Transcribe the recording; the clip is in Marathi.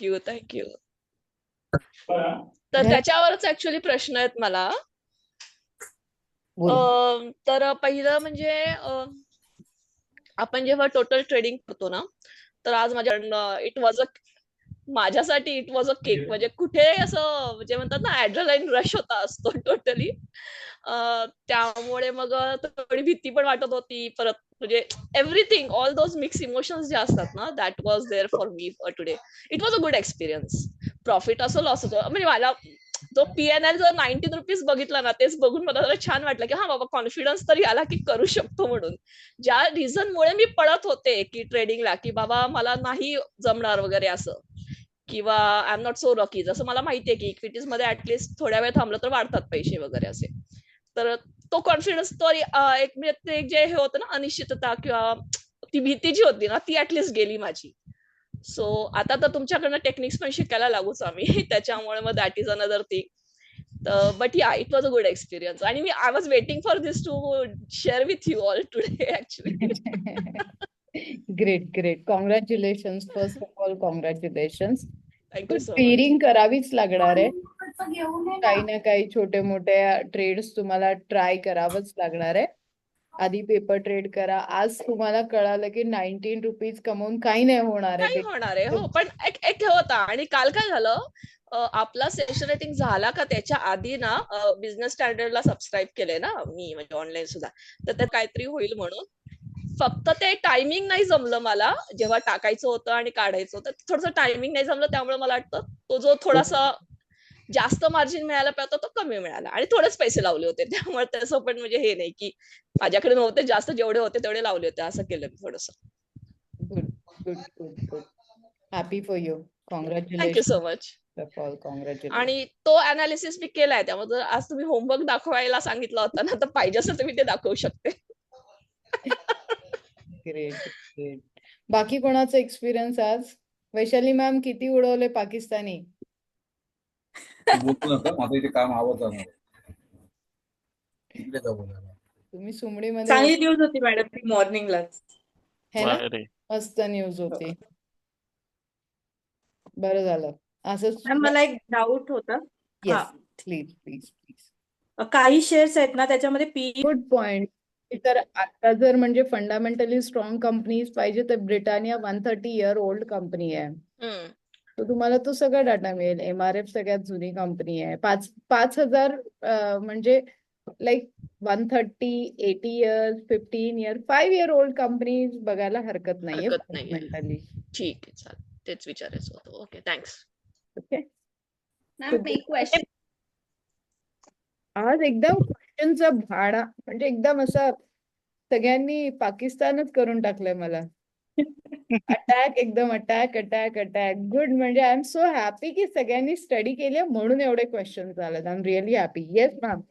Thank you thank you. तर त्याच्यावरच ऍक्च्युअली प्रश्न आहेत मला. तर पहिलं म्हणजे आपण जेव्हा टोटल ट्रेडिंग करतो ना, तर आज माझ्यासाठी इट वॉज अ केक. म्हणजे कुठे असं जे म्हणतात ना ऍड्रेनालाईन रश होता असतो टोटली. त्यामुळे मग थोडी भीती पण वाटत होती. परत म्हणजे everything all those mix emotions जे असतात ना, that was there for me today. It was a good experience. Profit असो लॉस असो, म्हणजे मला जो PNL जर 19 रुपीज बघितला ना, तेच बघून मला जरा छान वाटलं की हा बाबा कॉन्फिडन्स तर याला की करू शकतो म्हणून. ज्या रिझनमुळे मी पळत होते की ट्रेडिंगला, की बाबा मला नाही जमणार वगैरे असं, किंवा I am not so lucky, जसं मला माहितीये की इक्विटीज मध्ये ऍटलीस्ट थोड्या वेळ थांबलं तर वाढतात पैसे वगैरे असे. तर तो कॉन्फिडन्स तो एक म्हणजे ते जे हे होतं ना अनिश्चितता किंवा ती भीती जी होती ना, ती ऍटलीस्ट गेली माझी. सो आता तर तुमच्याकडनं टेक्निक्स पण शिकायला लागूच आम्ही. त्याच्यामुळे मग that is another thing. But yeah it was a good experience. आणि मी I was waiting for this to share with you all today actually. Great great. Congratulations. First of all congratulations. Thank you so much. Pairing करावीच लागणार आहे. काही ना काही छोटे मोठे ट्रेड्स तुम्हाला ट्राय करावंच लागणार आहे. आधी पेपर ट्रेड करा. आज तुम्हाला कळालं की 19 रुपीज कमवून काही नाही होणार नाही आहे. होणार आहे. हो, पण एक हे होता. आणि काल काय झालं, आपला सेशन रेटिंग झाला का त्याच्या आधी ना बिझनेस स्टँडर्डला सबस्क्राईब केलंय ना मी, म्हणजे ऑनलाईन सुद्धा. तर ते काहीतरी होईल म्हणून. फक्त ते टायमिंग नाही जमलं मला, जेव्हा टाकायचं होतं आणि काढायचं होतं थोडंसं टायमिंग नाही जमलं. त्यामुळे मला वाटतं तो जो थोडासा जास्त मार्जिन मिळायला पाहिजे तो कमी मिळाला. आणि थोडेच पैसे लावले होते, त्यामुळे त्याचं पण म्हणजे हे नाही की माझ्याकडे नव्हते जास्त, जेवढे होते तेवढे लावले होते, असं केलं मी थोडस. Good good good good. Happy for you. Thank you so congratulation. Much. Congratulation. आणि तो अनालिसिस मी केलाय. त्यामुळे जर आज तुम्ही होमवर्क दाखवायला सांगितलं होतं ना, तर पाहिजे असं तुम्ही ते दाखवू शकते. Great great. बाकी कोणाचा एक्सपिरियन्स आज? वैशाली मॅम किती उडवले पाकिस्तानी? बोलू नका, माझं इथे काम आवत जाणार आहे. तिकडे जाऊ बोलायला. तुम्ही सुमडीमध्ये चांगली न्यूज होती मॅडम ती मॉर्निंगलाच. है ना? अरे मस्त न्यूज होती. बरं झालं असंच. मॅम मला एक डाऊट होता. Yes please please please. काही शेअर्स आहेत ना त्याच्यामध्ये पीई. Good point. तर आता जर म्हणजे फंडामेंटली स्ट्रॉंग कंपनीज पाहिजे तर ब्रिटानिया 130 year old कंपनी आहे. तर तुम्हाला तो सगळा डाटा मिळेल. MRF सगळ्यात जुनी कंपनी आहे. 5,000 म्हणजे like 130, 80 years, 15 year, 5 year old companies बघायला हरकत नाहीये हरकत नाहीये. फंडामेंटली. ठीक आहे, चालेल. तेच विचारायचं होतं. Okay, thanks. ओके. मॅम एक क्वेश्चन. आज एकदम क्वेश्चनचा भाडा म्हणजे एकदम असा सगळ्यांनी पाकिस्तानच करून टाकलंय मला. अटॅक एकदम अटॅक अटॅक अटॅक. गुड. म्हणजे आय एम सो हॅपी की सगळ्यांनी स्टडी केली म्हणून एवढे क्वेश्चन आलेत. I am really happy. Yes ma'am.